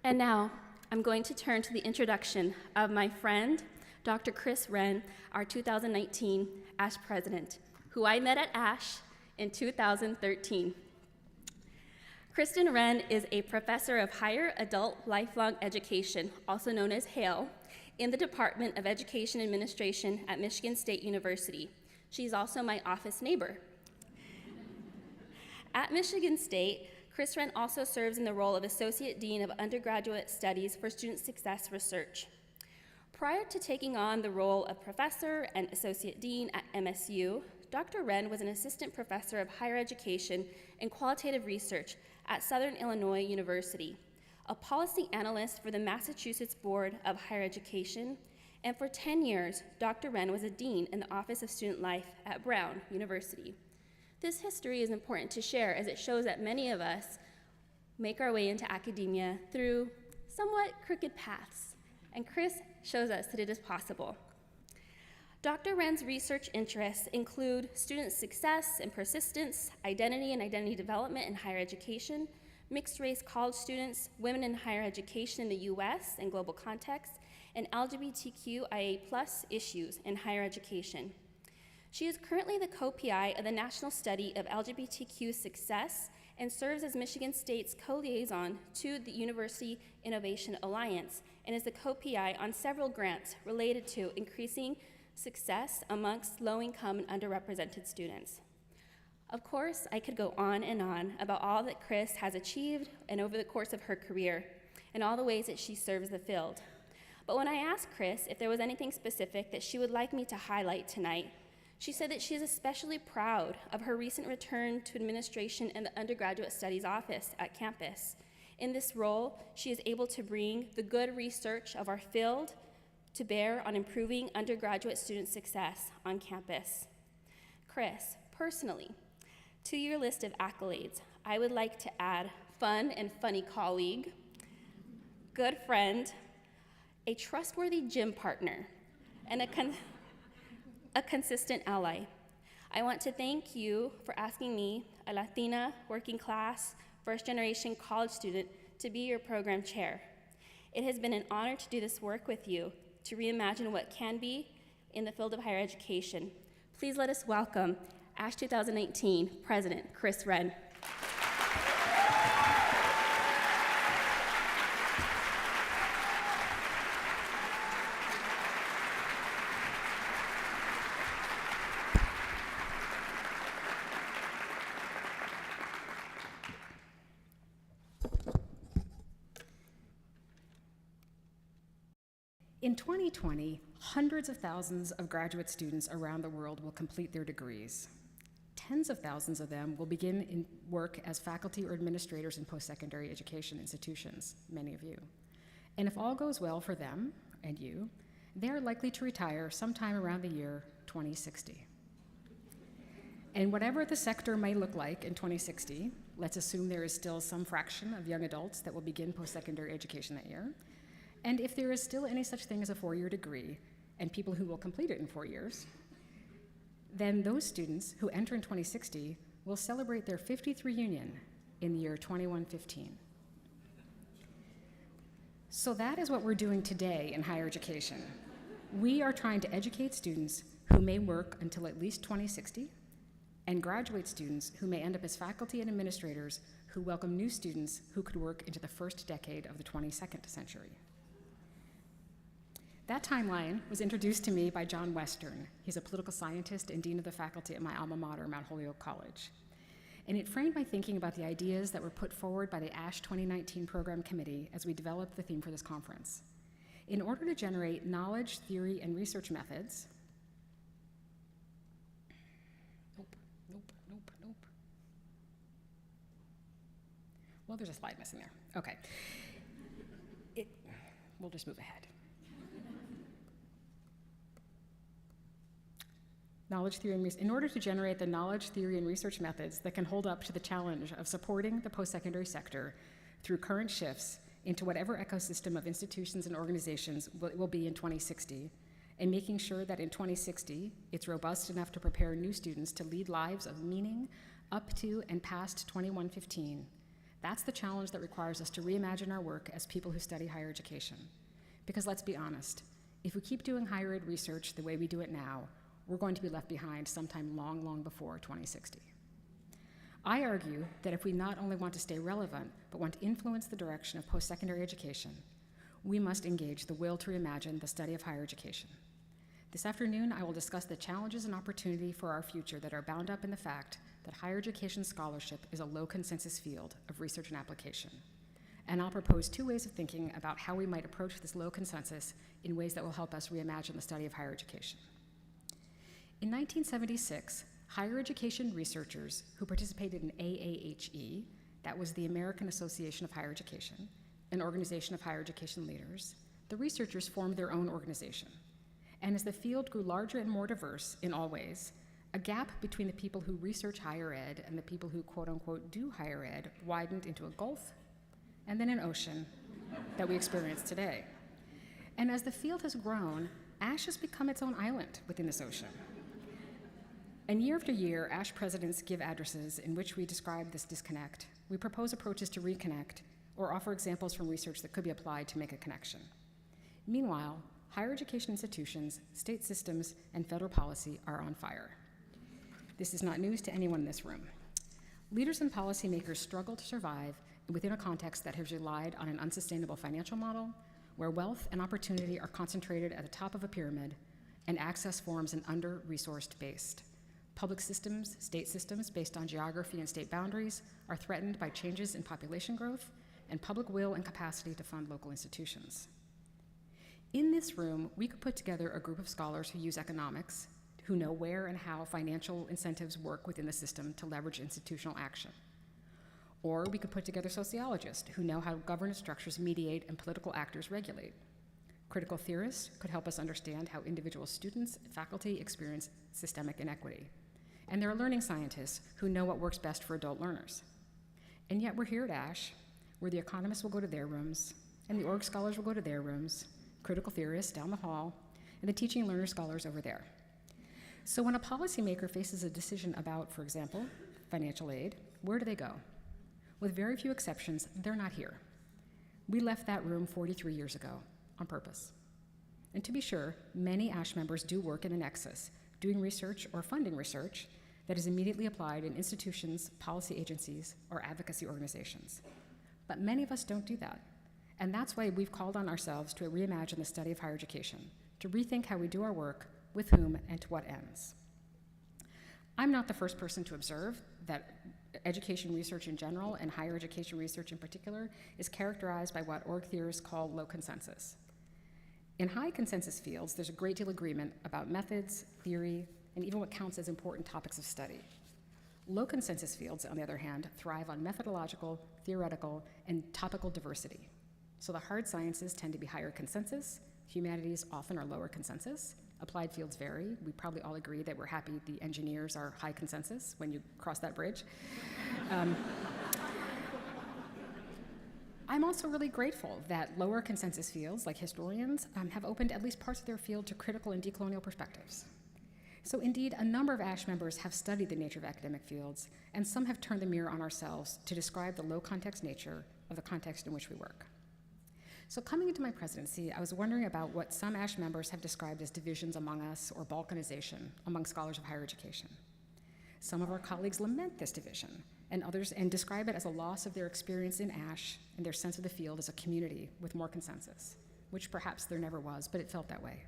And now, I'm going to turn to the introduction of my friend, Dr. Chris Renn, our 2019 ASH president, who I met at ASH in 2013. Kristen Renn is a professor of higher adult lifelong education, also known as HALE, in the Department of Education Administration at Michigan State University. She's also my office neighbor. At Michigan State, Chris Renn also serves in the role of Associate Dean of Undergraduate Studies for Student Success Research. Prior to taking on the role of Professor and Associate Dean at MSU, Dr. Renn was an Assistant Professor of Higher Education and Qualitative Research at Southern Illinois University, a policy analyst for the Massachusetts Board of Higher Education, and for 10 years, Dr. Renn was a Dean in the Office of Student Life at Brown University. This history is important to share as it shows that many of us make our way into academia through somewhat crooked paths, and Chris shows us that it is possible. Dr. Renn's research interests include student success and persistence, identity and identity development in higher education, mixed-race college students, women in higher education in the US and global context, and LGBTQIA+ issues in higher education. She is currently the co-PI of the National Study of LGBTQ Success and serves as Michigan State's co-liaison to the University Innovation Alliance and is the co-PI on several grants related to increasing success amongst low-income and underrepresented students. Of course, I could go on and on about all that Chris has achieved and over the course of her career and all the ways that she serves the field. But when I asked Chris if there was anything specific that she would like me to highlight tonight, she said that she is especially proud of her recent return to administration in the Undergraduate Studies office at campus. In this role, she is able to bring the good research of our field to bear on improving undergraduate student success on campus. Chris, personally, to your list of accolades, I would like to add fun and funny colleague, good friend, a trustworthy gym partner, and a consistent ally. I want to thank you for asking me, a Latina, working class, first-generation college student, to be your program chair. It has been an honor to do this work with you, to reimagine what can be in the field of higher education. Please let us welcome ASH 2019 President Chris Renn. In 2020, hundreds of thousands of graduate students around the world will complete their degrees. Tens of thousands of them will begin in work as faculty or administrators in post-secondary education institutions, many of you. And if all goes well for them and you, they are likely to retire sometime around the year 2060. And whatever the sector may look like in 2060, let's assume there is still some fraction of young adults that will begin post-secondary education that year. And if there is still any such thing as a four-year degree, and people who will complete it in 4 years, then those students who enter in 2060 will celebrate their 50th reunion in the year 2115. So that is what we're doing today in higher education. We are trying to educate students who may work until at least 2060, and graduate students who may end up as faculty and administrators who welcome new students who could work into the first decade of the 22nd century. That timeline was introduced to me by John Western. He's a political scientist and dean of the faculty at my alma mater, Mount Holyoke College. And it framed my thinking about the ideas that were put forward by the ASH 2019 Program Committee as we developed the theme for this conference. In order to generate knowledge, theory, and research methods, well, there's a slide missing there. Okay. We'll just move ahead. Knowledge, theory, and in order to generate the knowledge, theory, and research methods that can hold up to the challenge of supporting the post-secondary sector through current shifts into whatever ecosystem of institutions and organizations it will be in 2060, and making sure that in 2060, it's robust enough to prepare new students to lead lives of meaning up to and past 2115, That's the challenge that requires us to reimagine our work as people who study higher education. Because let's be honest, if we keep doing higher ed research the way we do it now, we're going to be left behind sometime long, long before 2060. I argue that if we not only want to stay relevant, but want to influence the direction of post-secondary education, we must engage the will to reimagine the study of higher education. This afternoon, I will discuss the challenges and opportunity for our future that are bound up in the fact that higher education scholarship is a low consensus field of research and application. And I'll propose 2 ways of thinking about how we might approach this low consensus in ways that will help us reimagine the study of higher education. In 1976, higher education researchers who participated in AAHE, that was the American Association of Higher Education, an organization of higher education leaders, the researchers formed their own organization. And as the field grew larger and more diverse in all ways, a gap between the people who research higher ed and the people who quote unquote do higher ed widened into a gulf and then an ocean that we experience today. And as the field has grown, ASH has become its own island within this ocean. And year after year, ASH presidents give addresses in which we describe this disconnect. We propose approaches to reconnect or offer examples from research that could be applied to make a connection. Meanwhile, higher education institutions, state systems, and federal policy are on fire. This is not news to anyone in this room. Leaders and policymakers struggle to survive within a context that has relied on an unsustainable financial model, where wealth and opportunity are concentrated at the top of a pyramid, and access forms an under-resourced base. Public systems, state systems based on geography and state boundaries are threatened by changes in population growth and public will and capacity to fund local institutions. In this room, we could put together a group of scholars who use economics, who know where and how financial incentives work within the system to leverage institutional action. Or we could put together sociologists who know how governance structures mediate and political actors regulate. Critical theorists could help us understand how individual students and faculty experience systemic inequity. And there are learning scientists who know what works best for adult learners. And yet we're here at ASH, where the economists will go to their rooms, and the org scholars will go to their rooms, critical theorists down the hall, and the teaching learner scholars over there. So when a policymaker faces a decision about, for example, financial aid, where do they go? With very few exceptions, they're not here. We left that room 43 years ago on purpose. And to be sure, many ASH members do work in the nexus, doing research or funding research that is immediately applied in institutions, policy agencies, or advocacy organizations. But many of us don't do that. And that's why we've called on ourselves to reimagine the study of higher education, to rethink how we do our work, with whom, and to what ends. I'm not the first person to observe that education research in general and higher education research in particular is characterized by what org theorists call low consensus. In high consensus fields, there's a great deal of agreement about methods, theory, and even what counts as important topics of study. Low consensus fields, on the other hand, thrive on methodological, theoretical, and topical diversity. So the hard sciences tend to be higher consensus, humanities often are lower consensus, applied fields vary. We probably all agree that we're happy the engineers are high consensus when you cross that bridge. I'm also really grateful that lower consensus fields, like historians, have opened at least parts of their field to critical and decolonial perspectives. So indeed, a number of ASH members have studied the nature of academic fields, and some have turned the mirror on ourselves to describe the low context nature of the context in which we work. So coming into my presidency, I was wondering about what some ASH members have described as divisions among us or balkanization among scholars of higher education. Some of our colleagues lament this division, and others describe it as a loss of their experience in ASH and their sense of the field as a community with more consensus, which perhaps there never was, but it felt that way.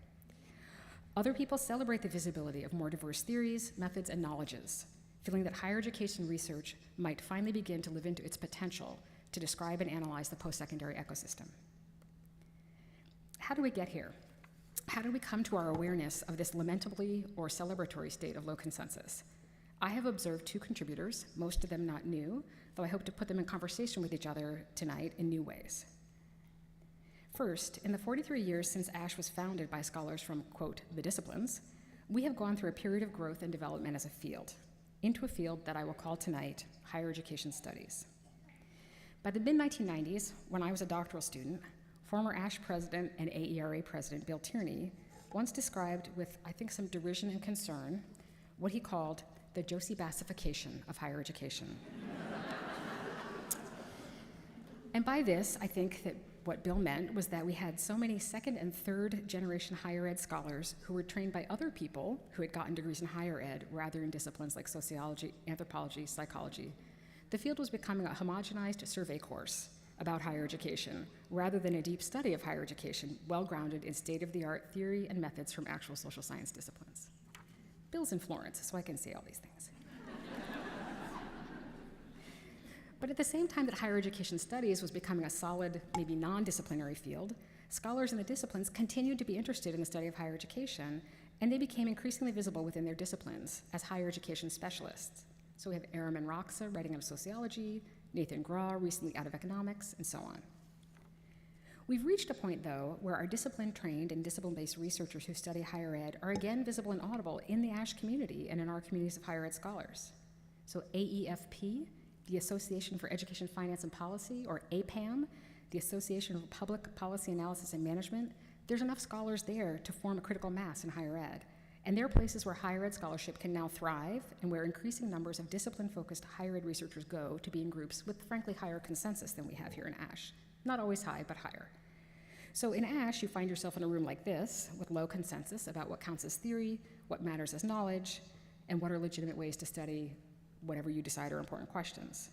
Other people celebrate the visibility of more diverse theories, methods, and knowledges, feeling that higher education research might finally begin to live into its potential to describe and analyze the post-secondary ecosystem. How do we get here? How do we come to our awareness of this lamentably or celebratory state of low consensus? I have observed two contributors, most of them not new, though I hope to put them in conversation with each other tonight in new ways. First, in the 43 years since ASH was founded by scholars from, quote, the disciplines, we have gone through a period of growth and development as a field, into a field that I will call tonight higher education studies. By the mid-1990s, when I was a doctoral student, former ASH president and AERA president Bill Tierney once described with, I think, some derision and concern what he called the Josie Bassification of higher education. And by this, I think that what Bill meant was that we had so many second and third generation higher ed scholars who were trained by other people who had gotten degrees in higher ed rather than disciplines like sociology, anthropology, psychology. The field was becoming a homogenized survey course about higher education rather than a deep study of higher education, well-grounded in state-of-the-art theory and methods from actual social science disciplines. Bill's in Florence, so I can say all these things. But at the same time that higher education studies was becoming a solid, maybe non-disciplinary field, scholars in the disciplines continued to be interested in the study of higher education, and they became increasingly visible within their disciplines as higher education specialists. So we have Aram and Roxa writing of sociology, Nathan Graw recently out of economics, and so on. We've reached a point, though, where our discipline-trained and discipline-based researchers who study higher ed are again visible and audible in the ASH community and in our communities of higher ed scholars. So AEFP, the Association for Education, Finance, and Policy, or APAM, the Association for Public Policy Analysis and Management, there's enough scholars there to form a critical mass in higher ed. And they're places where higher ed scholarship can now thrive and where increasing numbers of discipline-focused higher ed researchers go to be in groups with, frankly, higher consensus than we have here in ASH. Not always high, but higher. So in ASH, you find yourself in a room like this with low consensus about what counts as theory, what matters as knowledge, and what are legitimate ways to study whatever you decide are important questions.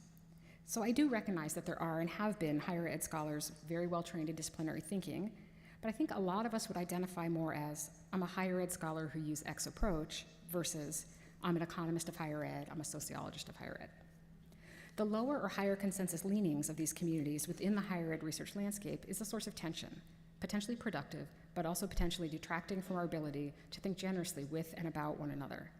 So I do recognize that there are and have been higher ed scholars very well trained in disciplinary thinking, but I think a lot of us would identify more as, I'm a higher ed scholar who use X approach versus I'm an economist of higher ed, I'm a sociologist of higher ed. The lower or higher consensus leanings of these communities within the higher ed research landscape is a source of tension, potentially productive, but also potentially detracting from our ability to think generously with and about one another.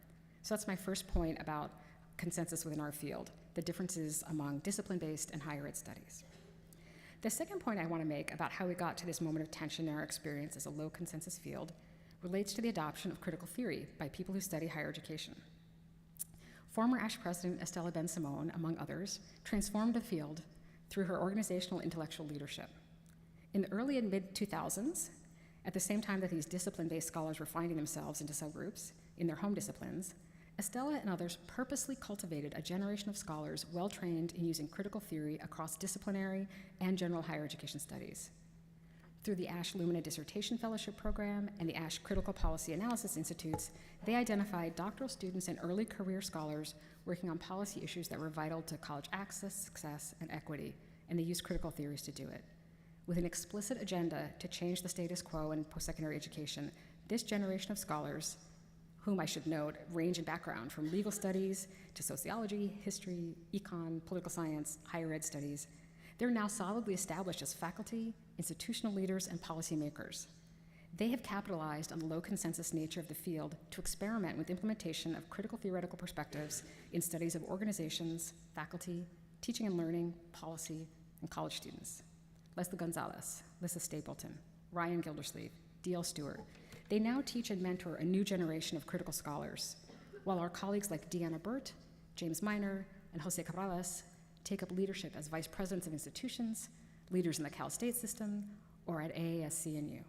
So that's my first point about consensus within our field, the differences among discipline-based and higher ed studies. The second point I want to make about how we got to this moment of tension in our experience as a low consensus field relates to the adoption of critical theory by people who study higher education. Former ASH President Estela Ben-Simon, among others, transformed the field through her organizational intellectual leadership. In the early and mid-2000s, at the same time that these discipline-based scholars were finding themselves into subgroups in their home disciplines, Estela and others purposely cultivated a generation of scholars well-trained in using critical theory across disciplinary and general higher education studies. Through the ASH Lumina Dissertation Fellowship Program and the ASH Critical Policy Analysis Institutes, they identified doctoral students and early career scholars working on policy issues that were vital to college access, success, and equity, and they used critical theories to do it. With an explicit agenda to change the status quo in post-secondary education, this generation of scholars, whom I should note range in background from legal studies to sociology, history, econ, political science, higher ed studies, they're now solidly established as faculty, institutional leaders, and policymakers. They have capitalized on the low consensus nature of the field to experiment with implementation of critical theoretical perspectives in studies of organizations, faculty, teaching and learning, policy, and college students. Leslie Gonzalez, Lissa Stapleton, Ryan Gildersleeve, D.L. Stewart. They now teach and mentor a new generation of critical scholars, while our colleagues like Deanna Burt, James Miner, and Jose Cabrales take up leadership as vice presidents of institutions, leaders in the Cal State system, or at AASC and U.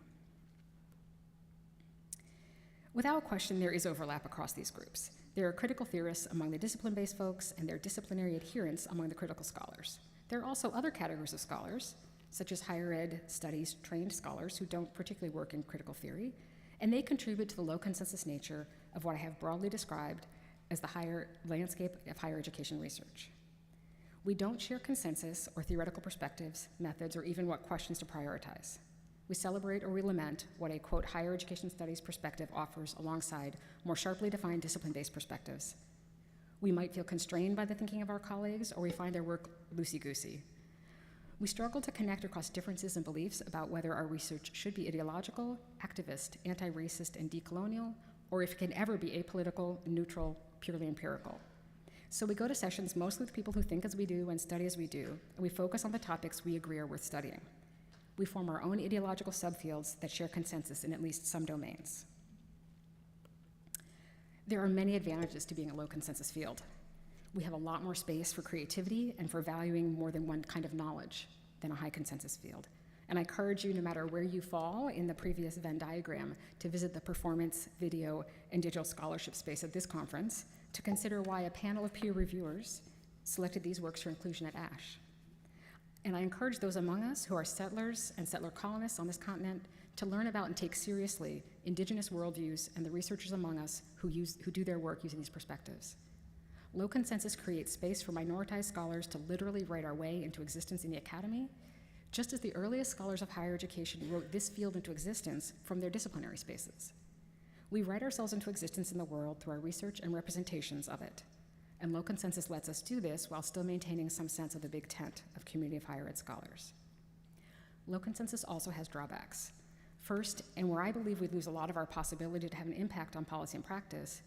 Without question, there is overlap across these groups. There are critical theorists among the discipline-based folks, and there are disciplinary adherents among the critical scholars. There are also other categories of scholars, such as higher ed studies trained scholars who don't particularly work in critical theory, and they contribute to the low consensus nature of what I have broadly described as the higher landscape of higher education research. We don't share consensus or theoretical perspectives, methods, or even what questions to prioritize. We celebrate or we lament what a, quote, higher education studies perspective offers alongside more sharply defined discipline-based perspectives. We might feel constrained by the thinking of our colleagues, or we find their work loosey-goosey. We struggle to connect across differences in beliefs about whether our research should be ideological, activist, anti-racist, and decolonial, or if it can ever be apolitical, neutral, purely empirical. So we go to sessions mostly with people who think as we do and study as we do, and we focus on the topics we agree are worth studying. We form our own ideological subfields that share consensus in at least some domains. There are many advantages to being a low consensus field. We have a lot more space for creativity and for valuing more than one kind of knowledge than a high consensus field. And I encourage you, no matter where you fall in the previous Venn diagram, to visit the performance, video, and digital scholarship space at this conference to consider why a panel of peer reviewers selected these works for inclusion at ASH. And I encourage those among us who are settlers and settler colonists on this continent to learn about and take seriously indigenous worldviews and the researchers among us who do their work using these perspectives. Low consensus creates space for minoritized scholars to literally write our way into existence in the academy, just as the earliest scholars of higher education wrote this field into existence from their disciplinary spaces. We write ourselves into existence in the world through our research and representations of it, and low consensus lets us do this while still maintaining some sense of the big tent of community of higher ed scholars. Low consensus also has drawbacks. First, and where I believe we lose a lot of our possibility to have an impact on policy and practice,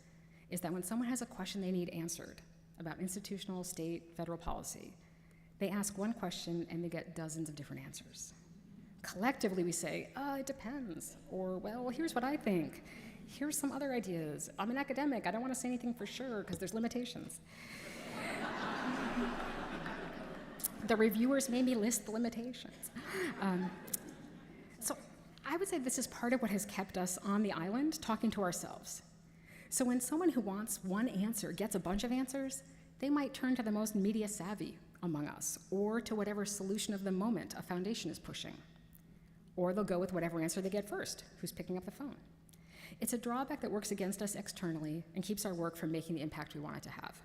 is that when someone has a question they need answered about institutional, state, federal policy, they ask one question and they get dozens of different answers. Collectively, we say, it depends, or, well, here's what I think. Here's some other ideas. I'm an academic. I don't want to say anything for sure because there's limitations. The reviewers made me list the limitations. So I would say this is part of what has kept us on the island talking to ourselves. So when someone who wants one answer gets a bunch of answers, they might turn to the most media savvy among us, or to whatever solution of the moment a foundation is pushing. Or they'll go with whatever answer they get first, who's picking up the phone. It's a drawback that works against us externally and keeps our work from making the impact we want it to have.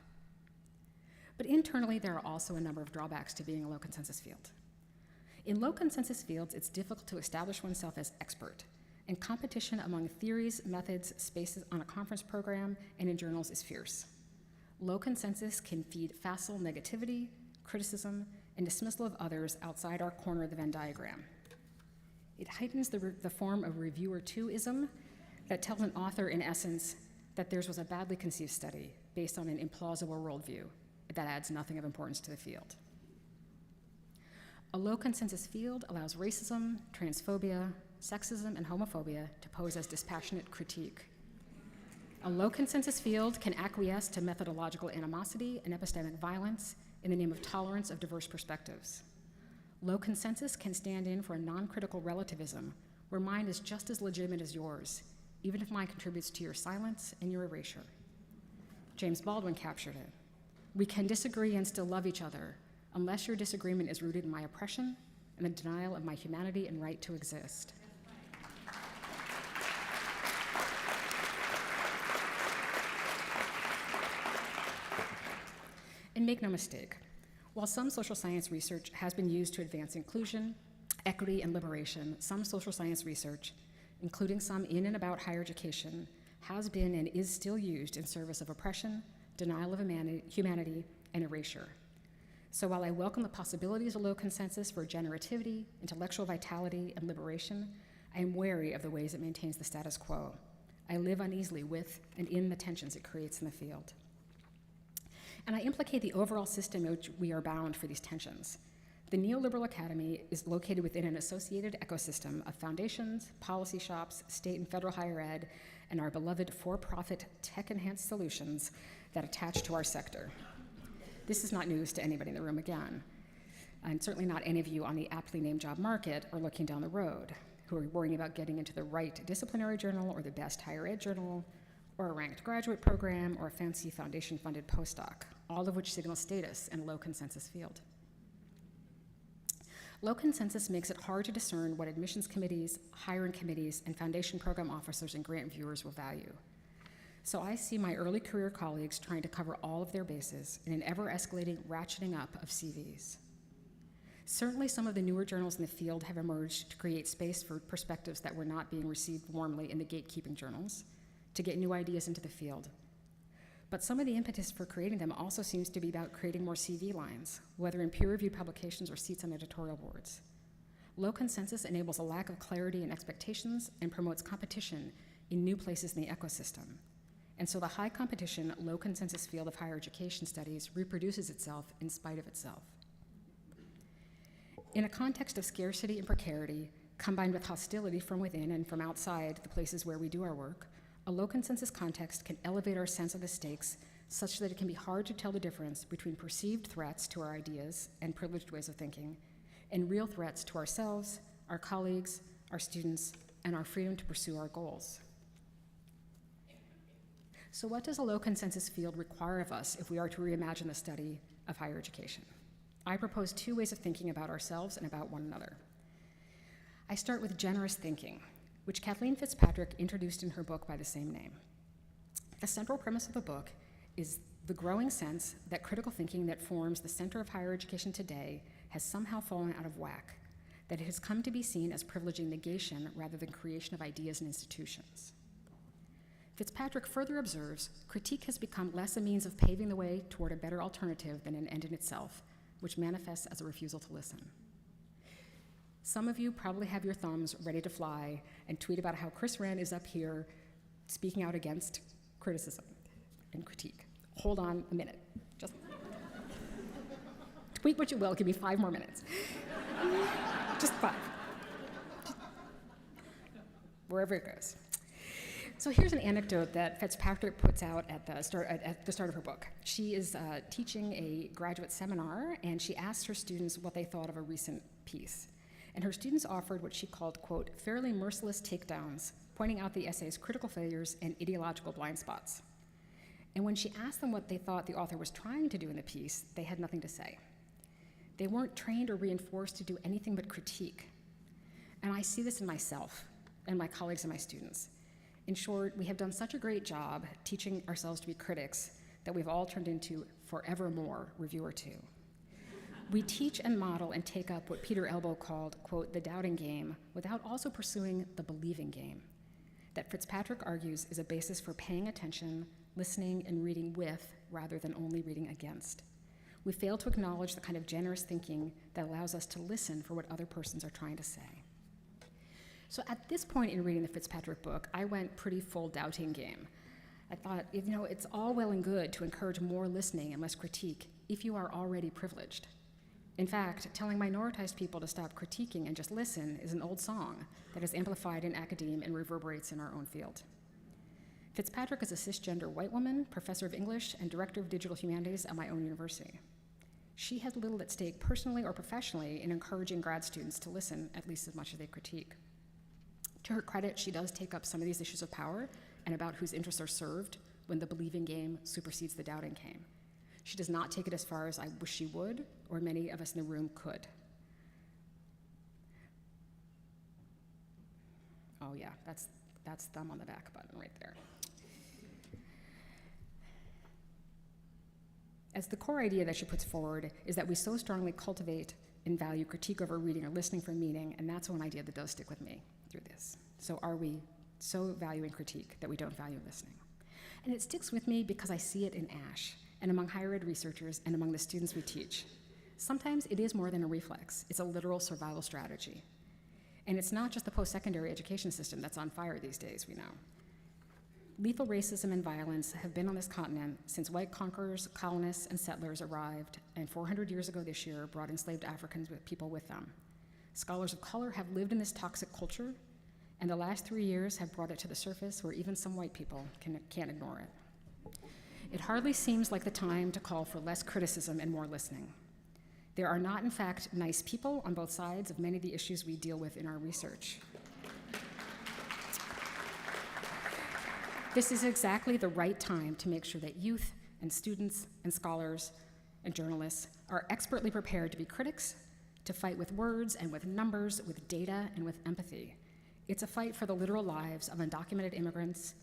But internally, there are also a number of drawbacks to being a low consensus field. In low consensus fields, it's difficult to establish oneself as expert, and competition among theories, methods, spaces on a conference program, and in journals is fierce. Low consensus can feed facile negativity, criticism, and dismissal of others outside our corner of the Venn diagram. It heightens the form of reviewer-to-ism that tells an author, in essence, that theirs was a badly conceived study based on an implausible worldview that adds nothing of importance to the field. A low consensus field allows racism, transphobia, sexism, and homophobia to pose as dispassionate critique. A low consensus field can acquiesce to methodological animosity and epistemic violence in the name of tolerance of diverse perspectives. Low consensus can stand in for a non-critical relativism where mine is just as legitimate as yours, even if mine contributes to your silence and your erasure. James Baldwin captured it. We can disagree and still love each other unless your disagreement is rooted in my oppression and the denial of my humanity and right to exist. And make no mistake, while some social science research has been used to advance inclusion, equity, and liberation, some social science research, including some in and about higher education, has been and is still used in service of oppression, denial of humanity, and erasure. So while I welcome the possibilities of low consensus for generativity, intellectual vitality, and liberation, I am wary of the ways it maintains the status quo. I live uneasily with and in the tensions it creates in the field. And I implicate the overall system in which we are bound for these tensions. The Neoliberal Academy is located within an associated ecosystem of foundations, policy shops, state and federal higher ed, and our beloved for-profit tech-enhanced solutions that attach to our sector. This is not news to anybody in the room again, and certainly not any of you on the aptly named job market or looking down the road who are worrying about getting into the right disciplinary journal or the best higher ed journal or a ranked graduate program or a fancy foundation-funded postdoc, all of which signal status in a low consensus field. Low consensus makes it hard to discern what admissions committees, hiring committees, and foundation program officers and grant viewers will value. So I see my early career colleagues trying to cover all of their bases in an ever-escalating ratcheting up of CVs. Certainly some of the newer journals in the field have emerged to create space for perspectives that were not being received warmly in the gatekeeping journals, to get new ideas into the field. But some of the impetus for creating them also seems to be about creating more CV lines, whether in peer-reviewed publications or seats on editorial boards. Low consensus enables a lack of clarity and expectations and promotes competition in new places in the ecosystem. And so the high competition, low consensus field of higher education studies reproduces itself in spite of itself. In a context of scarcity and precarity, combined with hostility from within and from outside the places where we do our work, a low consensus context can elevate our sense of the stakes such that it can be hard to tell the difference between perceived threats to our ideas and privileged ways of thinking and real threats to ourselves, our colleagues, our students, and our freedom to pursue our goals. So what does a low consensus field require of us if we are to reimagine the study of higher education? I propose 2 ways of thinking about ourselves and about one another. I start with generous thinking, which Kathleen Fitzpatrick introduced in her book by the same name. The central premise of the book is the growing sense that critical thinking that forms the center of higher education today has somehow fallen out of whack, that it has come to be seen as privileging negation rather than creation of ideas and institutions. Fitzpatrick further observes, critique has become less a means of paving the way toward a better alternative than an end in itself, which manifests as a refusal to listen. Some of you probably have your thumbs ready to fly and tweet about how Renn is up here speaking out against criticism and critique. Hold on a minute. Just tweet what you will. Give me 5 more minutes. Just 5. Wherever it goes. So here's an anecdote that Fitzpatrick puts out at the start of her book. She is teaching a graduate seminar, and she asked her students what they thought of a recent piece. And her students offered what she called, quote, fairly merciless takedowns, pointing out the essay's critical failures and ideological blind spots. And when she asked them what they thought the author was trying to do in the piece, they had nothing to say. They weren't trained or reinforced to do anything but critique. And I see this in myself and my colleagues and my students. In short, we have done such a great job teaching ourselves to be critics that we've all turned into forevermore reviewer two. We teach and model and take up what Peter Elbow called, quote, the doubting game, without also pursuing the believing game, that Fitzpatrick argues is a basis for paying attention, listening, and reading with rather than only reading against. We fail to acknowledge the kind of generous thinking that allows us to listen for what other persons are trying to say. So at this point in reading the Fitzpatrick book, I went pretty full doubting game. I thought, it's all well and good to encourage more listening and less critique if you are already privileged. In fact, telling minoritized people to stop critiquing and just listen is an old song that is amplified in academia and reverberates in our own field. Fitzpatrick is a cisgender white woman, professor of English, and director of digital humanities at my own university. She has little at stake personally or professionally in encouraging grad students to listen at least as much as they critique. To her credit, she does take up some of these issues of power and about whose interests are served when the believing game supersedes the doubting game. She does not take it as far as I wish she would, or many of us in the room could. Oh yeah, that's thumb on the back button right there. As the core idea that she puts forward is that we so strongly cultivate and value critique over reading or listening for meaning, and that's one idea that does stick with me through this. So are we so valuing critique that we don't value listening? And it sticks with me because I see it in ASH, and among higher ed researchers, and among the students we teach. Sometimes it is more than a reflex, it's a literal survival strategy. And it's not just the post-secondary education system that's on fire these days, we know. Lethal racism and violence have been on this continent since white conquerors, colonists, and settlers arrived, and 400 years ago this year brought enslaved African people with them. Scholars of color have lived in this toxic culture, and the last 3 years have brought it to the surface where even some white people can't ignore it. It hardly seems like the time to call for less criticism and more listening. There are not, in fact, nice people on both sides of many of the issues we deal with in our research. This is exactly the right time to make sure that youth and students and scholars and journalists are expertly prepared to be critics, to fight with words and with numbers, with data and with empathy. It's a fight for the literal lives of undocumented immigrants,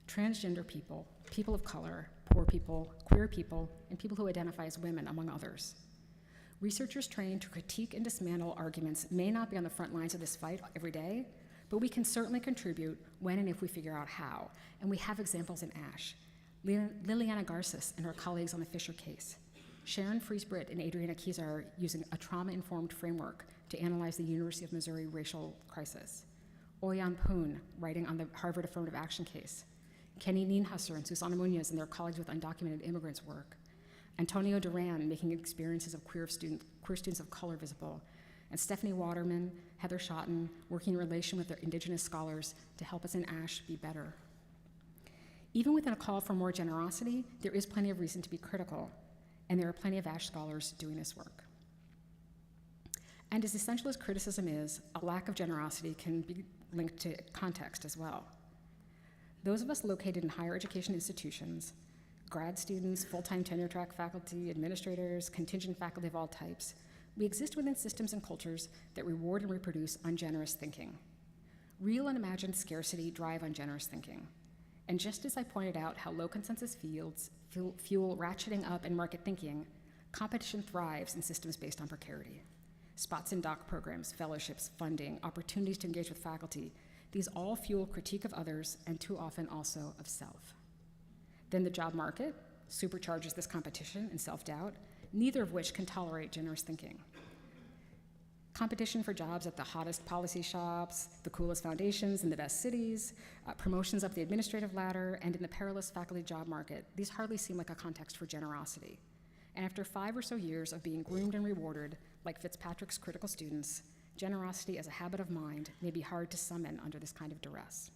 transgender people, people of color, poor people, queer people, and people who identify as women, among others. Researchers trained to critique and dismantle arguments may not be on the front lines of this fight every day, but we can certainly contribute when and if we figure out how, and we have examples in ASH. Liliana Garces and her colleagues on the Fisher case, Sharon Fries-Britt and Adriana Kizar using a trauma-informed framework to analyze the University of Missouri racial crisis, Oyan Poon writing on the Harvard affirmative action case, Kenny Nienhusser and Susana Munoz and their colleagues with undocumented immigrants work, Antonio Duran making experiences of queer students of color visible, and Stephanie Waterman, Heather Schotten, working in relation with their indigenous scholars to help us in ASH be better. Even within a call for more generosity, there is plenty of reason to be critical, and there are plenty of ASH scholars doing this work. And as essential as criticism is, a lack of generosity can be linked to context as well. Those of us located in higher education institutions grad students, full-time tenure-track faculty, administrators, contingent faculty of all types, we exist within systems and cultures that reward and reproduce ungenerous thinking. Real and imagined scarcity drive ungenerous thinking. And just as I pointed out how low consensus fields fuel ratcheting up in market thinking, competition thrives in systems based on precarity. Spots in doc programs, fellowships, funding, opportunities to engage with faculty, these all fuel critique of others and too often also of self. Then the job market supercharges this competition and self-doubt, neither of which can tolerate generous thinking. Competition for jobs at the hottest policy shops, the coolest foundations in the best cities, promotions up the administrative ladder, and in the perilous faculty job market, these hardly seem like a context for generosity. And after 5 or so years of being groomed and rewarded, like Fitzpatrick's critical students, generosity as a habit of mind may be hard to summon under this kind of duress.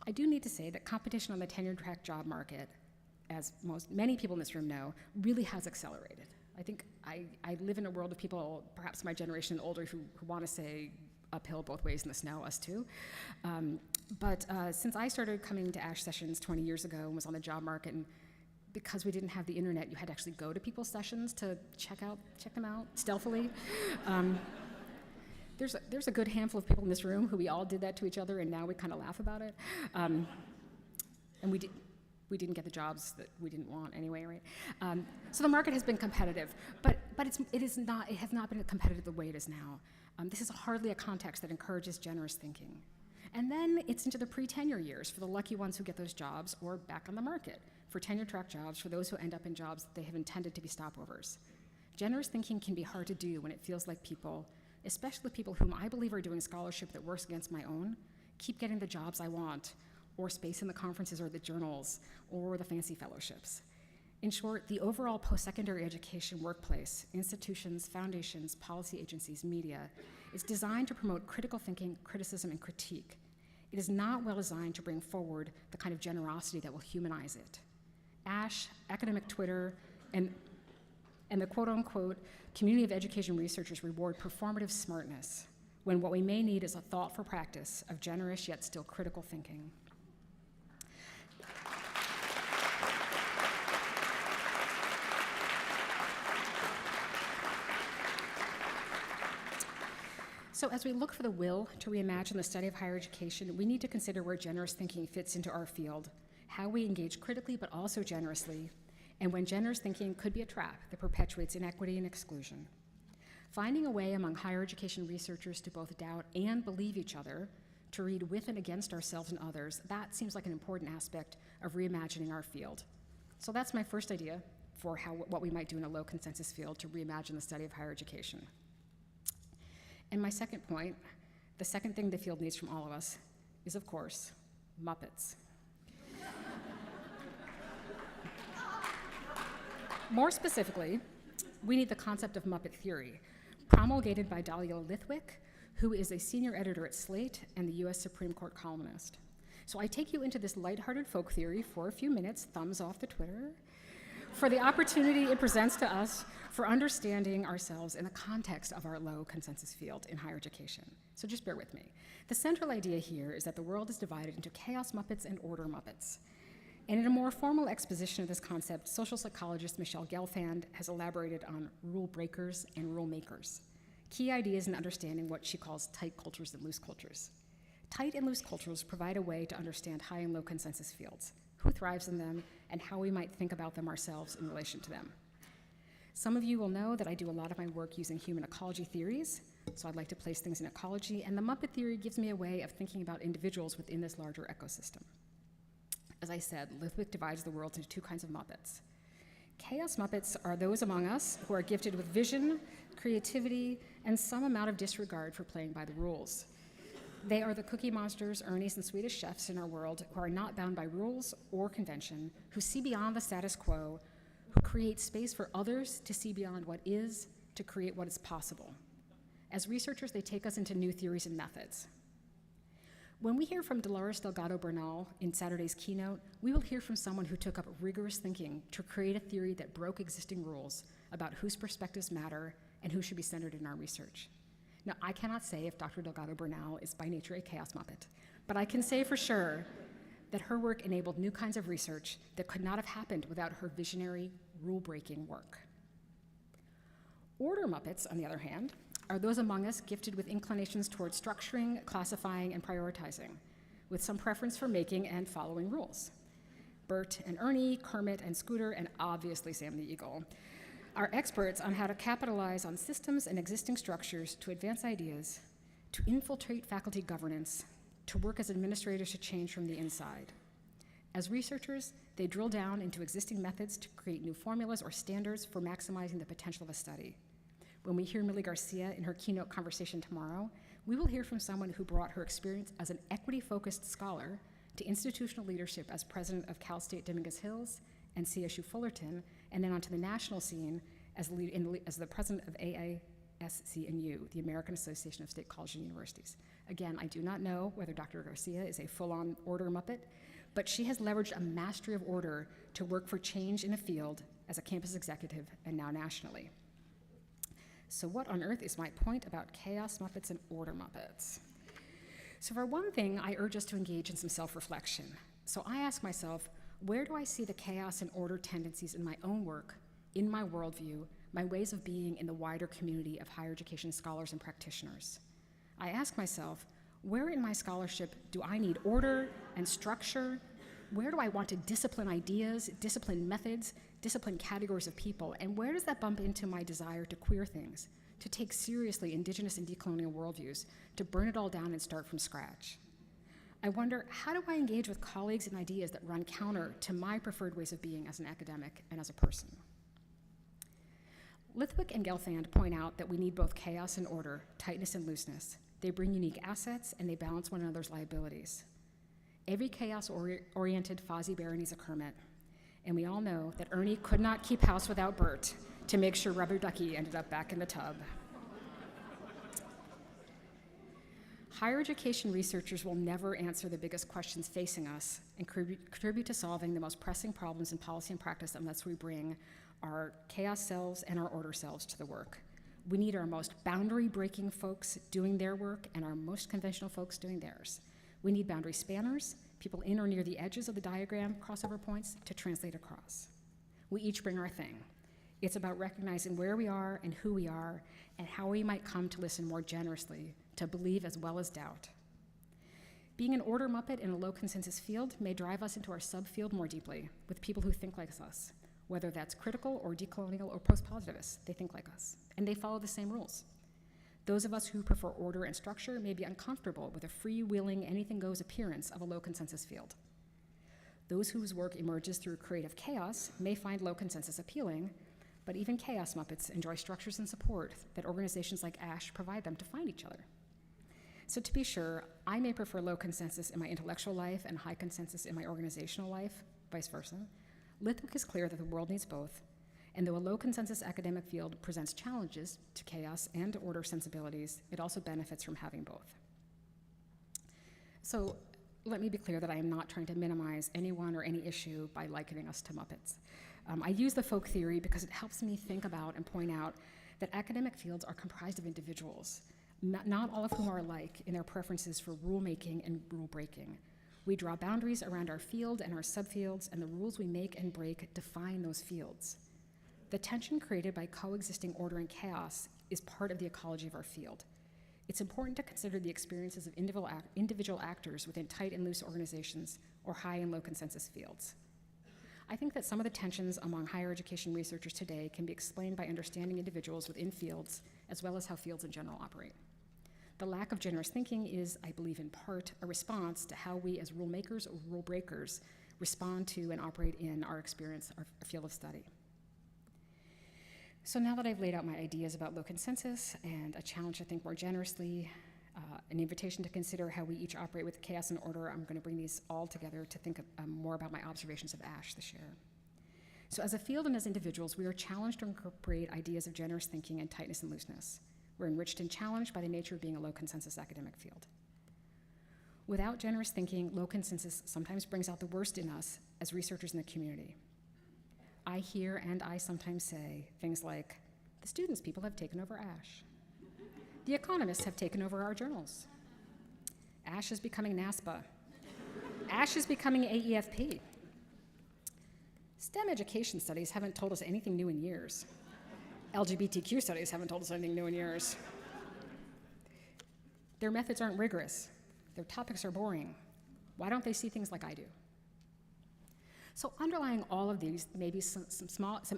I do need to say that competition on the tenure-track job market, as many people in this room know, really has accelerated. I think I live in a world of people, perhaps my generation and older, who want to say uphill both ways in the snow, us too. But since I started coming to ASH sessions 20 years ago and was on the job market, and because we didn't have the internet, you had to actually go to people's sessions to check them out stealthily. There's a good handful of people in this room who we all did that to each other, and now we kind of laugh about it. And we didn't get the jobs that we didn't want anyway, right? So the market has been competitive, but it has not been competitive the way it is now. This is hardly a context that encourages generous thinking. And then it's into the pre-tenure years for the lucky ones who get those jobs, or back on the market for tenure-track jobs for those who end up in jobs that they have intended to be stopovers. Generous thinking can be hard to do when it feels like people, especially people whom I believe are doing scholarship that works against my own, keep getting the jobs I want, or space in the conferences or the journals, or the fancy fellowships. In short, the overall post-secondary education workplace, institutions, foundations, policy agencies, media, is designed to promote critical thinking, criticism, and critique. It is not well designed to bring forward the kind of generosity that will humanize it. ASH, academic Twitter, and the quote-unquote community of education researchers reward performative smartness, when what we may need is a thoughtful practice of generous yet still critical thinking. So as we look for the will to reimagine the study of higher education, we need to consider where generous thinking fits into our field, how we engage critically but also generously, and when generous thinking could be a trap that perpetuates inequity and exclusion. Finding a way among higher education researchers to both doubt and believe each other, to read with and against ourselves and others, that seems like an important aspect of reimagining our field. So that's my first idea for what we might do in a low consensus field to reimagine the study of higher education. And my second point, the second thing the field needs from all of us, is, of course, Muppets. More specifically, we need the concept of Muppet Theory, promulgated by Dahlia Lithwick, who is a senior editor at Slate and the US Supreme Court columnist. So I take you into this lighthearted folk theory for a few minutes, thumbs off the Twitter, for the opportunity it presents to us for understanding ourselves in the context of our low consensus field in higher education. So just bear with me. The central idea here is that the world is divided into chaos Muppets and order Muppets. And in a more formal exposition of this concept, social psychologist Michelle Gelfand has elaborated on rule breakers and rule makers, key ideas in understanding what she calls tight cultures and loose cultures. Tight and loose cultures provide a way to understand high and low consensus fields, who thrives in them, and how we might think about them ourselves in relation to them. Some of you will know that I do a lot of my work using human ecology theories, so I'd like to place things in ecology, and the Muppet theory gives me a way of thinking about individuals within this larger ecosystem. As I said, Lithwick divides the world into two kinds of Muppets. Chaos Muppets are those among us who are gifted with vision, creativity, and some amount of disregard for playing by the rules. They are the Cookie Monsters, Ernies, and Swedish chefs in our world who are not bound by rules or convention, who see beyond the status quo, who create space for others to see beyond what is, to create what is possible. As researchers, they take us into new theories and methods. When we hear from Dolores Delgado Bernal in Saturday's keynote, we will hear from someone who took up rigorous thinking to create a theory that broke existing rules about whose perspectives matter and who should be centered in our research. Now, I cannot say if Dr. Delgado Bernal is by nature a chaos Muppet, but I can say for sure that her work enabled new kinds of research that could not have happened without her visionary, rule-breaking work. Order Muppets, on the other hand, are those among us gifted with inclinations towards structuring, classifying, and prioritizing, with some preference for making and following rules. Bert and Ernie, Kermit and Scooter, and obviously Sam the Eagle are experts on how to capitalize on systems and existing structures to advance ideas, to infiltrate faculty governance, to work as administrators to change from the inside. As researchers, they drill down into existing methods to create new formulas or standards for maximizing the potential of a study. When we hear Millie Garcia in her keynote conversation tomorrow, we will hear from someone who brought her experience as an equity-focused scholar to institutional leadership as president of Cal State Dominguez Hills and CSU Fullerton, and then onto the national scene as the president of AISCNU, the American Association of State Colleges and Universities. Again, I do not know whether Dr. Garcia is a full-on order Muppet, but she has leveraged a mastery of order to work for change in a field as a campus executive and now nationally. So what on earth is my point about chaos Muppets and order Muppets? So for one thing, I urge us to engage in some self-reflection. So I ask myself, where do I see the chaos and order tendencies in my own work, in my worldview, my ways of being in the wider community of higher education scholars and practitioners? I ask myself, where in my scholarship do I need order and structure? Where do I want to discipline ideas, discipline methods, discipline categories of people? And where does that bump into my desire to queer things, to take seriously indigenous and decolonial worldviews, to burn it all down and start from scratch? I wonder, how do I engage with colleagues and ideas that run counter to my preferred ways of being as an academic and as a person? Lithwick and Gelfand point out that we need both chaos and order, tightness and looseness. They bring unique assets and they balance one another's liabilities. Every chaos-oriented Fozzie Bear needs a Kermit, and we all know that Ernie could not keep house without Bert to make sure Rubber Ducky ended up back in the tub. Higher education researchers will never answer the biggest questions facing us and contribute to solving the most pressing problems in policy and practice unless we bring our chaos selves and our order selves to the work. We need our most boundary-breaking folks doing their work and our most conventional folks doing theirs. We need boundary spanners, people in or near the edges of the diagram crossover points, to translate across. We each bring our thing. It's about recognizing where we are and who we are and how we might come to listen more generously, to believe as well as doubt. Being an order Muppet in a low consensus field may drive us into our subfield more deeply with people who think like us, whether that's critical or decolonial or post-positivists. They think like us, and they follow the same rules. Those of us who prefer order and structure may be uncomfortable with a freewheeling, anything-goes appearance of a low consensus field. Those whose work emerges through creative chaos may find low consensus appealing, but even chaos Muppets enjoy structures and support that organizations like ASH provide them to find each other. So to be sure, I may prefer low consensus in my intellectual life and high consensus in my organizational life, vice versa. Lithwick is clear that the world needs both, and though a low consensus academic field presents challenges to chaos and order sensibilities, it also benefits from having both. So let me be clear that I am not trying to minimize anyone or any issue by likening us to Muppets. I use the folk theory because it helps me think about and point out that academic fields are comprised of individuals, not all of whom are alike in their preferences for rulemaking and rule breaking. We draw boundaries around our field and our subfields, and the rules we make and break define those fields. The tension created by coexisting order and chaos is part of the ecology of our field. It's important to consider the experiences of individual actors within tight and loose organizations or high and low consensus fields. I think that some of the tensions among higher education researchers today can be explained by understanding individuals within fields, as well as how fields in general operate. The lack of generous thinking is, I believe in part, a response to how we as rule makers or rule breakers respond to and operate in our experience, our field of study. So now that I've laid out my ideas about low consensus and a challenge to think more generously, an invitation to consider how we each operate with chaos and order, I'm going to bring these all together to think more about my observations of ASH this year. So as a field and as individuals, we are challenged to incorporate ideas of generous thinking and tightness and looseness. We're enriched and challenged by the nature of being a low consensus academic field. Without generous thinking, low consensus sometimes brings out the worst in us as researchers in the community. I hear and I sometimes say things like, the students people have taken over ASH. The economists have taken over our journals. ASH is becoming NASPA. ASH is becoming AEFP. STEM education studies haven't told us anything new in years. LGBTQ studies haven't told us anything new in years. Their methods aren't rigorous. Their topics are boring. Why don't they see things like I do? So underlying all of these may be some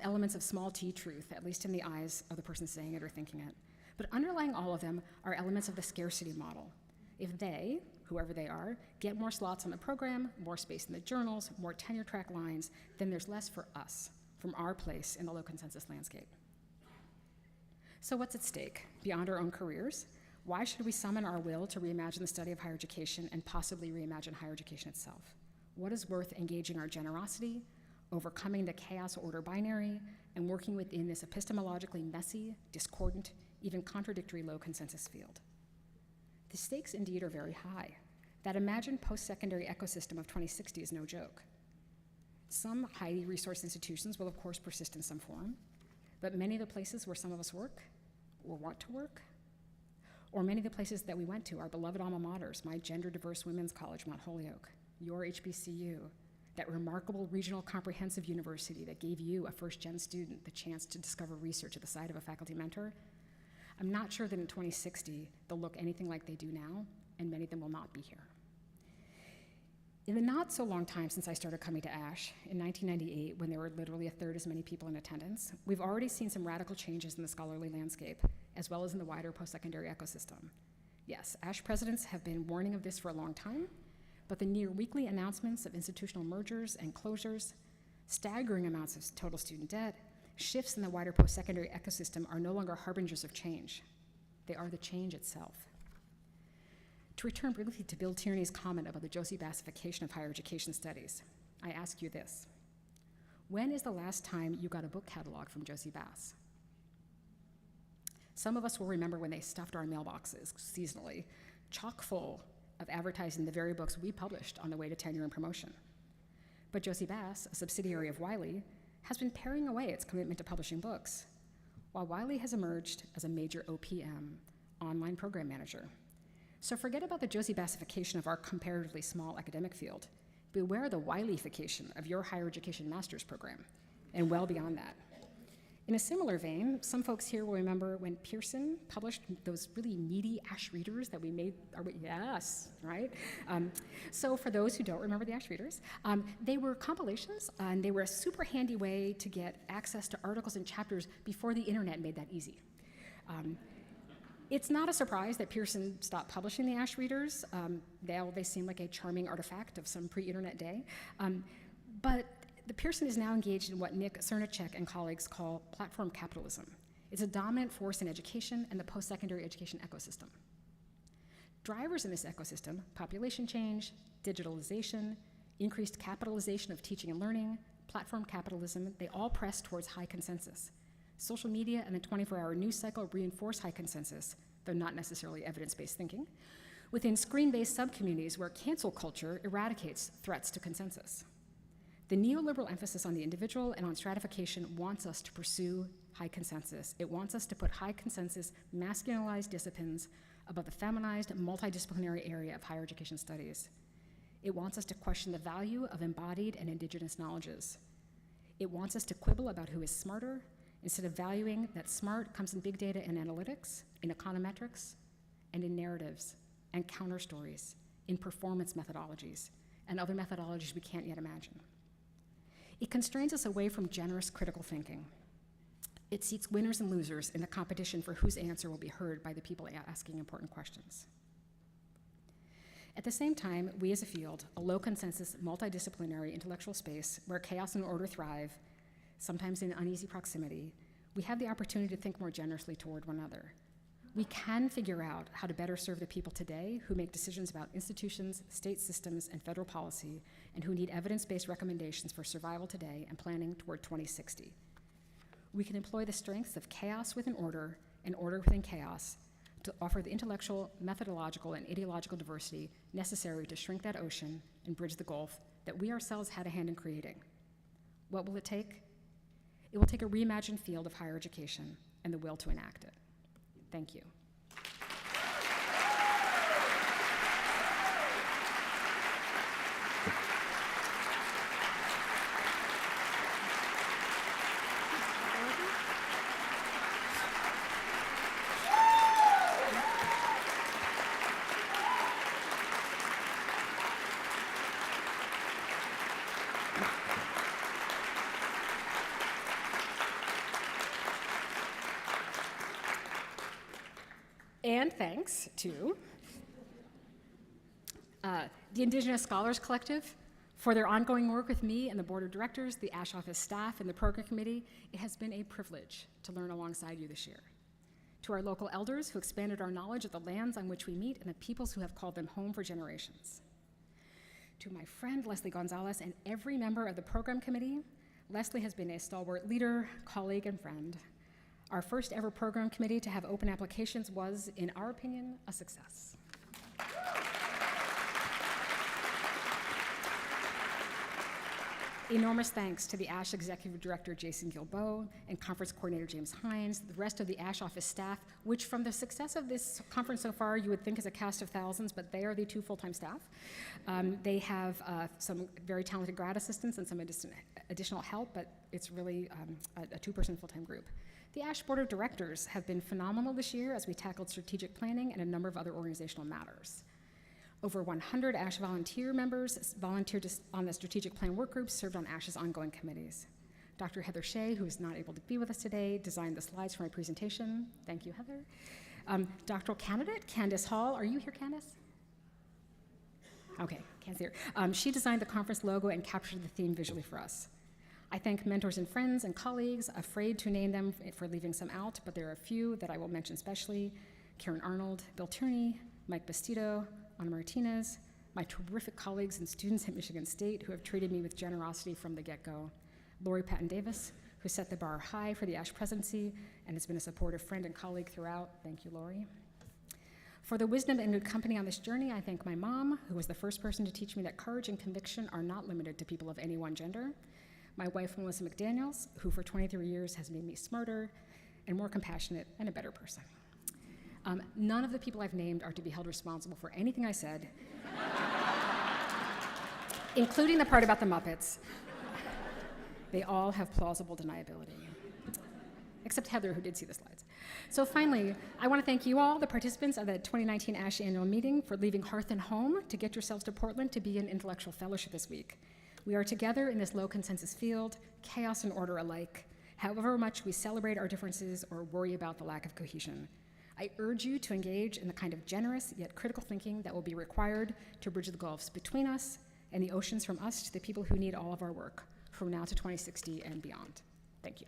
elements of small t truth, at least in the eyes of the person saying it or thinking it. But underlying all of them are elements of the scarcity model. If they, whoever they are, get more slots on the program, more space in the journals, more tenure track lines, then there's less for us from our place in the low consensus landscape. So what's at stake? Beyond our own careers, why should we summon our will to reimagine the study of higher education and possibly reimagine higher education itself? What is worth engaging our generosity, overcoming the chaos-order binary, and working within this epistemologically messy, discordant, even contradictory low consensus field? The stakes indeed are very high. That imagined post-secondary ecosystem of 2060 is no joke. Some highly resourced institutions will of course persist in some form, but many of the places where some of us work or want to work, or many of the places that we went to, our beloved alma maters, my gender-diverse women's college, Mount Holyoke, your HBCU, that remarkable regional comprehensive university that gave you, a first-gen student, the chance to discover research at the side of a faculty mentor, I'm not sure that in 2060 they'll look anything like they do now, and many of them will not be here. In the not so long time since I started coming to ASH, in 1998, when there were literally a third as many people in attendance, we've already seen some radical changes in the scholarly landscape, as well as in the wider post-secondary ecosystem. Yes, ASH presidents have been warning of this for a long time, but the near weekly announcements of institutional mergers and closures, staggering amounts of total student debt, shifts in the wider post-secondary ecosystem are no longer harbingers of change. They are the change itself. To return briefly to Bill Tierney's comment about the Josie Bassification of higher education studies, I ask you this. When is the last time you got a book catalog from Josie Bass? Some of us will remember when they stuffed our mailboxes seasonally, chock full of advertising the very books we published on the way to tenure and promotion. But Josie Bass, a subsidiary of Wiley, has been paring away its commitment to publishing books, while Wiley has emerged as a major OPM, online program manager. So forget about the Josie Bassification of our comparatively small academic field. Beware the Wileyfication of your higher education master's program, and well beyond that. In a similar vein, some folks here will remember when Pearson published those really meaty ASH readers that we made, yes, right? So for those who don't remember the ASH readers, they were compilations, and they were a super handy way to get access to articles and chapters before the internet made that easy. It's not a surprise that Pearson stopped publishing the ASH readers. They seem like a charming artifact of some pre-internet day. But the Pearson is now engaged in what Nick Cernicek and colleagues call platform capitalism. It's a dominant force in education and the post-secondary education ecosystem. Drivers in this ecosystem, population change, digitalization, increased capitalization of teaching and learning, platform capitalism, they all press towards high consensus. Social media and the 24-hour news cycle reinforce high consensus, though not necessarily evidence-based thinking, within screen-based subcommunities where cancel culture eradicates threats to consensus. The neoliberal emphasis on the individual and on stratification wants us to pursue high consensus. It wants us to put high consensus, masculinized disciplines above the feminized, multidisciplinary area of higher education studies. It wants us to question the value of embodied and indigenous knowledges. It wants us to quibble about who is smarter, instead of valuing that smart comes in big data and analytics, in econometrics, and in narratives, and counter stories, in performance methodologies, and other methodologies we can't yet imagine. It constrains us away from generous critical thinking. It seeks winners and losers in the competition for whose answer will be heard by the people asking important questions. At the same time, we as a field, a low consensus, multidisciplinary intellectual space where chaos and order thrive, sometimes in uneasy proximity, we have the opportunity to think more generously toward one another. We can figure out how to better serve the people today who make decisions about institutions, state systems, and federal policy, and who need evidence-based recommendations for survival today and planning toward 2060. We can employ the strengths of chaos within order and order within chaos to offer the intellectual, methodological, and ideological diversity necessary to shrink that ocean and bridge the gulf that we ourselves had a hand in creating. What will it take? It will take a reimagined field of higher education and the will to enact it. Thank you. thanks to the Indigenous Scholars Collective for their ongoing work with me and the Board of Directors, the ASH Office staff, and the Program Committee. It has been a privilege to learn alongside you this year. To our local elders who expanded our knowledge of the lands on which we meet and the peoples who have called them home for generations. To my friend Leslie Gonzalez and every member of the Program Committee, Leslie has been a stalwart leader, colleague, and friend. Our first ever Program Committee to have open applications was, in our opinion, a success. Enormous thanks to the ASH Executive Director, Jason Gilboa, and Conference Coordinator, James Hines, the rest of the ASH Office staff, which from the success of this conference so far, you would think is a cast of thousands, but they are the 2 full-time staff. They have some very talented grad assistants and some additional help, but it's really a 2-person full-time group. The ASH Board of Directors have been phenomenal this year as we tackled strategic planning and a number of other organizational matters. Over 100 ASH volunteer members volunteered on the strategic plan work groups, served on ASH's ongoing committees. Dr. Heather Shea, who is not able to be with us today, designed the slides for my presentation. Thank you, Heather. Doctoral candidate, Candace Hall. Are you here, Candace? Okay, can't see her. She designed the conference logo and captured the theme visually for us. I thank mentors and friends and colleagues, afraid to name them for leaving some out, but there are a few that I will mention especially. Karen Arnold, Bill Tierney, Mike Bastido, Ana Martinez, my terrific colleagues and students at Michigan State who have treated me with generosity from the get-go. Lori Patton Davis, who set the bar high for the ASH presidency and has been a supportive friend and colleague throughout. Thank you, Lori. For the wisdom and good company on this journey, I thank my mom, who was the first person to teach me that courage and conviction are not limited to people of any one gender. My wife, Melissa McDaniels, who for 23 years has made me smarter and more compassionate and a better person. None of the people I've named are to be held responsible for anything I said, including the part about the Muppets. They all have plausible deniability, except Heather, who did see the slides. So finally, I want to thank you all, the participants of the 2019 ASH annual meeting, for leaving hearth and home to get yourselves to Portland to be in intellectual fellowship this week. We are together in this low consensus field, chaos and order alike, however much we celebrate our differences or worry about the lack of cohesion. I urge you to engage in the kind of generous yet critical thinking that will be required to bridge the gulfs between us and the oceans from us to the people who need all of our work from now to 2060 and beyond. Thank you.